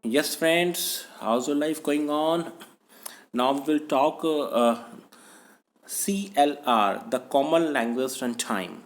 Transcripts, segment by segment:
Yes, friends, how's your life going on? Now we will talk CLR, the Common Language Runtime.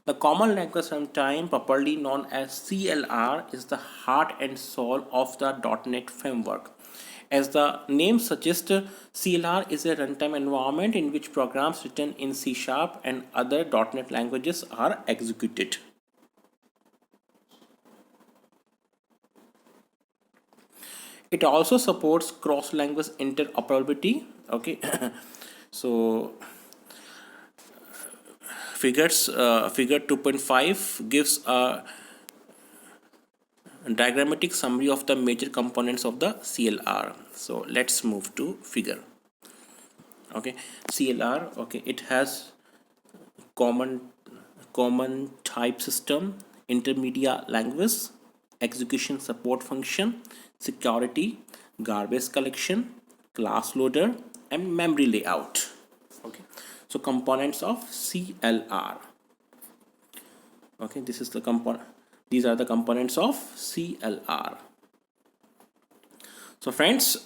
The Common Language Runtime, properly known as CLR, is the heart and soul of the .NET framework. As the name suggests, CLR is a runtime environment in which programs written in C# and other .NET languages are executed. It also supports cross-language interoperability. Okay, so figure 2.5 gives a diagrammatic summary of the major components of the CLR. So let's move to figure. Okay, CLR. Okay, it has common type system, intermediate language, execution support function, security, garbage collection, class loader, and memory layout. Okay, so components of CLR. Okay, this is the component. These are the components of CLR. So friends,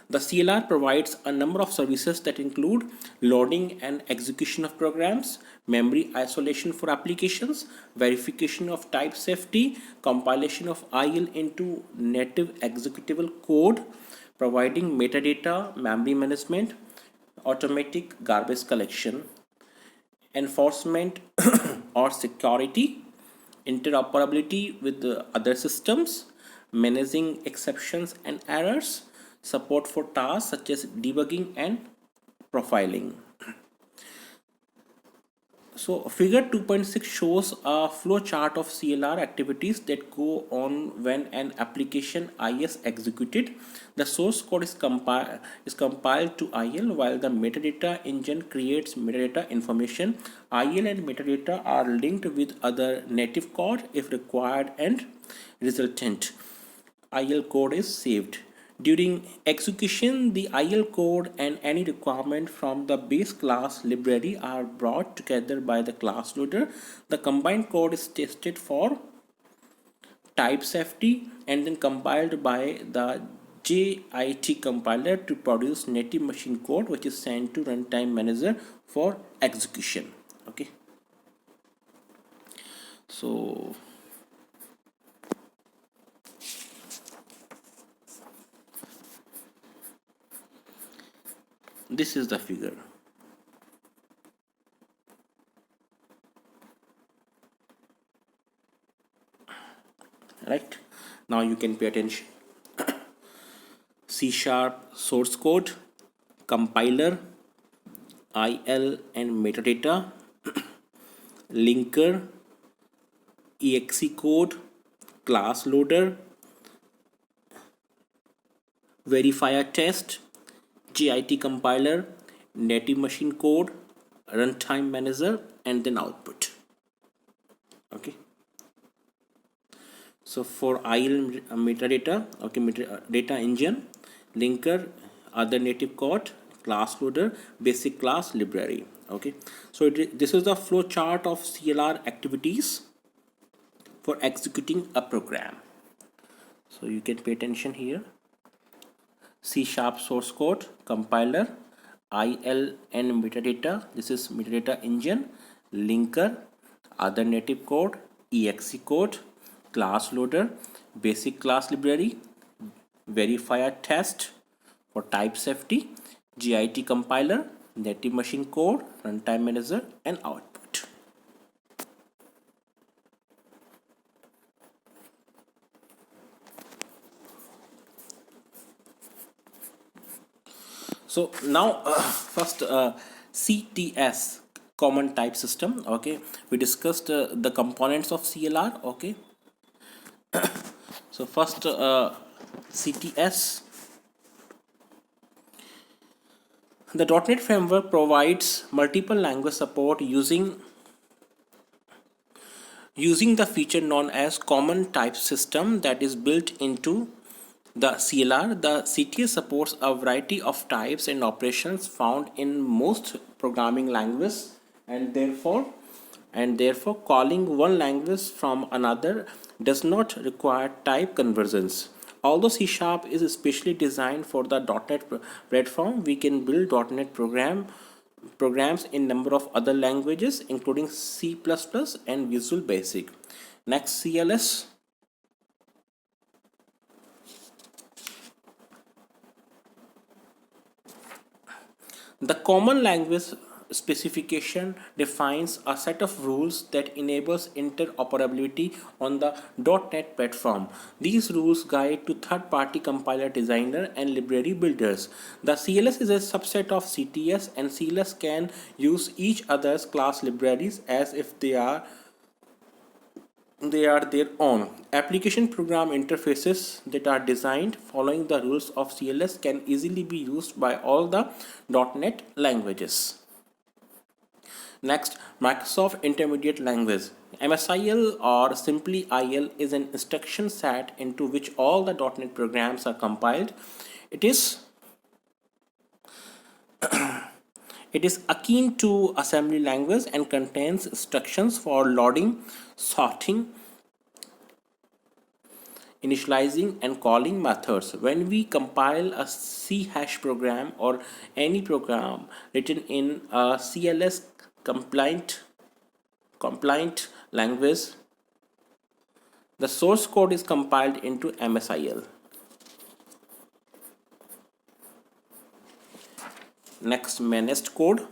the CLR provides a number of services that include loading and execution of programs, memory isolation for applications, verification of type safety, compilation of IL into native executable code, providing metadata, memory management, automatic garbage collection, enforcement or security, interoperability with the other systems, managing exceptions and errors, support for tasks such as debugging and profiling. So figure 2.6 shows a flow chart of CLR activities that go on when an application is executed. The source code is compiled to IL while the metadata engine creates metadata information. IL and metadata are linked with other native code if required, and resultant IL code is saved. During execution, the IL code and any requirement from the base class library are brought together by the class loader. The combined code is tested for type safety and then compiled by the JIT compiler to produce native machine code, which is sent to runtime manager for execution. Okay, so this is the figure. Right, now you can pay attention. C# source code, compiler, IL and metadata, linker, exe code, class loader, verifier test, JIT compiler, native machine code, runtime manager, and then output. Okay, so for IL metadata, okay, data engine, linker, other native code, class loader, basic class library. Okay, so this is the flow chart of CLR activities for executing a program. So you can pay attention here. C# source code, compiler, IL and metadata. This is metadata engine, linker, other native code, exe code, class loader, basic class library, verifier test for type safety, JIT compiler, native machine code, runtime manager, and output. So now first CTS, common type system. Okay, we discussed the components of CLR. Okay, so first CTS. The .NET framework provides multiple language support using the feature known as common type system that is built into the CLR. The CTS supports a variety of types and operations found in most programming languages, and therefore calling one language from another does not require type conversions. Although C Sharp is especially designed for the .NET platform, we can build .NET programs in number of other languages, including C++ and Visual Basic. Next, CLS. The common language specification defines a set of rules that enables interoperability on the .NET platform. These rules guide to third-party compiler designer and library builders. The CLS is a subset of CTS, and CLS can use each other's class libraries as if they are their own. Application program interfaces that are designed following the rules of CLS can easily be used by all the .NET languages. Next, Microsoft Intermediate Language. MSIL, or simply IL, is an instruction set into which all the .NET programs are compiled. It is akin to assembly language and contains instructions for loading, sorting, initializing, and calling methods. When we compile a C# program or any program written in a CLS compliant language, the source code is compiled into MSIL. Next, Menaced Code.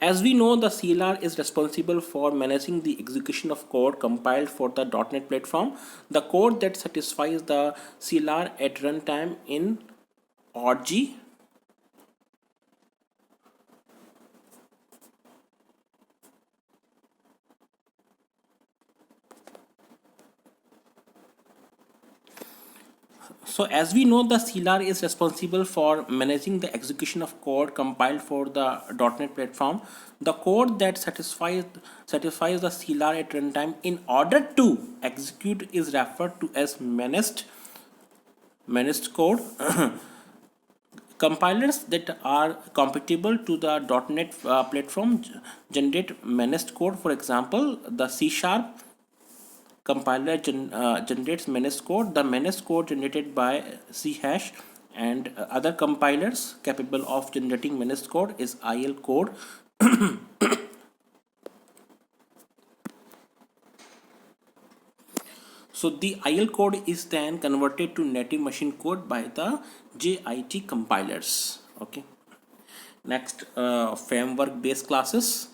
As we know, the CLR is responsible for managing the execution of code compiled for the .NET platform. The code that satisfies the CLR at runtime in org So as we know, the CLR is responsible for managing the execution of code compiled for the .NET platform. The code that satisfies the CLR at runtime in order to execute is referred to as menaced code. Compilers that are compatible to the .NET platform generate menaced code. For example, the C# compiler generates menaced code. The menaced code generated by C# and other compilers capable of generating menaced code is IL code. So the IL code is then converted to native machine code by the JIT compilers. Okay. Next, framework based classes.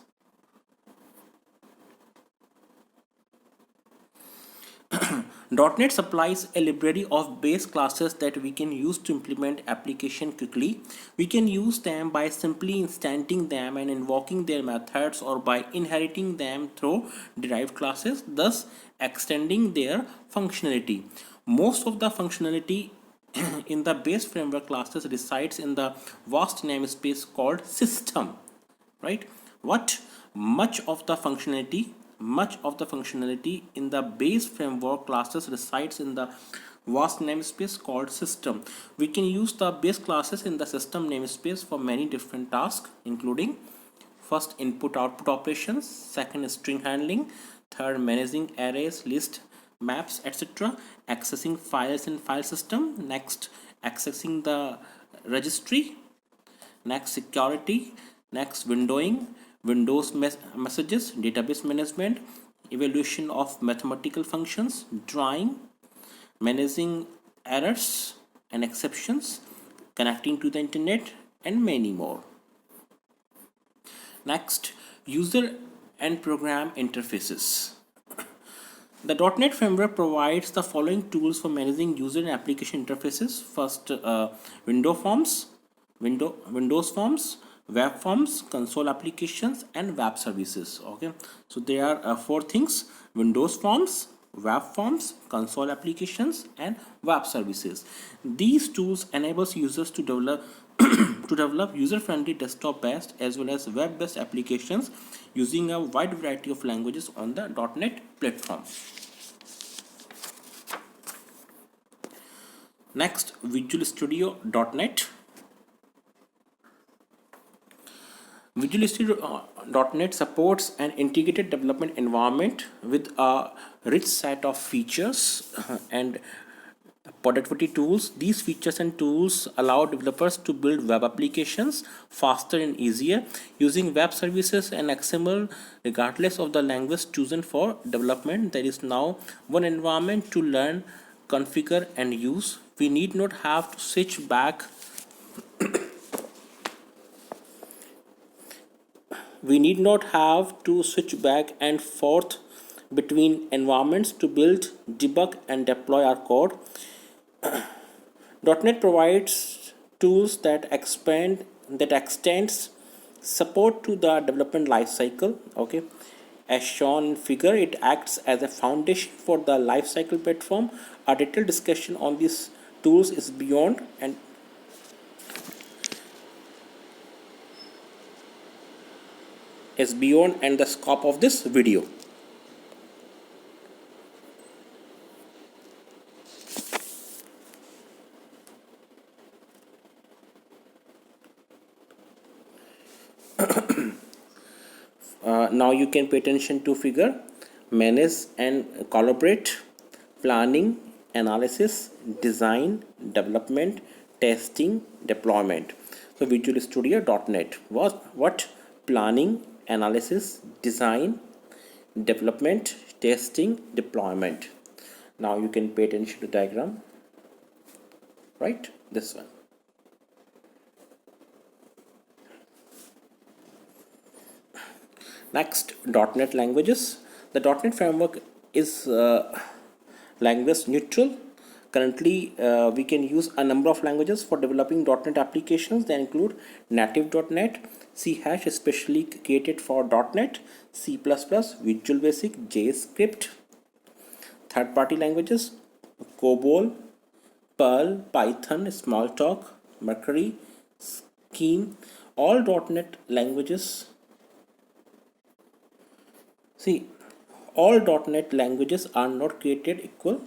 .NET supplies a library of base classes that we can use to implement application quickly. We can use them by simply instanting them and invoking their methods, or by inheriting them through derived classes, thus extending their functionality. Most of the functionality in the base framework classes resides in the vast namespace called system, right? Much of the functionality in the base framework classes resides in the vast namespace called system. We can use the base classes in the system namespace for many different tasks, including first, input output operations; second, string handling; third, managing arrays, list, maps, etc., accessing files in file system; next, accessing the registry; next, security; next, windowing, Windows messages, database management, evaluation of mathematical functions, drawing, managing errors and exceptions, connecting to the internet, and many more. Next, user and program interfaces. The .NET Framework provides the following tools for managing user and application interfaces. First, Windows Forms, web forms, console applications, and web services. Okay, so there are four things: Windows Forms, web forms, console applications, and web services. These tools enables users to develop user-friendly desktop-based as well as web-based applications using a wide variety of languages on the .NET platform. Next, Visual Studio .NET. Visual Studio .NET supports an integrated development environment with a rich set of features and Productivity tools. These features and tools allow developers to build web applications faster and easier using web services and XML regardless of the language chosen for development. There is now one environment to learn, configure and use. We need not have to switch back. We need not have to switch back and forth between environments to build, debug and deploy our code. .NET provides tools that extends support to the development lifecycle. Okay, as shown in figure, it acts as a foundation for the lifecycle platform. A detailed discussion on these tools is beyond and the scope of this video. Now you can pay attention to figure: manage and collaborate, planning, analysis, design, development, testing, deployment. So Visual Studio .NET was what? Planning, analysis, design, development, testing, deployment. Now you can pay attention to diagram, right? This one. Next, .NET languages. The .NET framework is language neutral. Currently, we can use a number of languages for developing .NET applications. They include native .NET, C#, especially created for .NET, C++, Visual Basic, JavaScript. Third-party languages: COBOL, Perl, Python, Smalltalk, Mercury, Scheme. All .NET languages. See, all .NET languages are not created equal.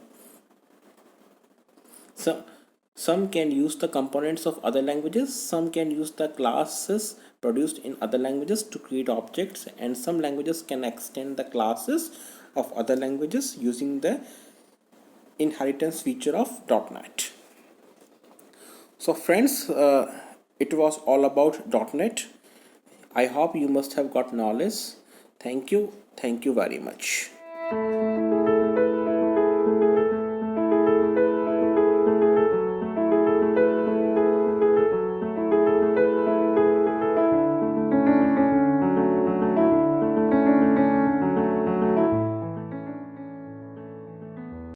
Some can use the components of other languages, some can use the classes produced in other languages to create objects, and some languages can extend the classes of other languages using the inheritance feature of .NET. So friends, it was all about .NET. I hope you must have got knowledge. Thank you very much.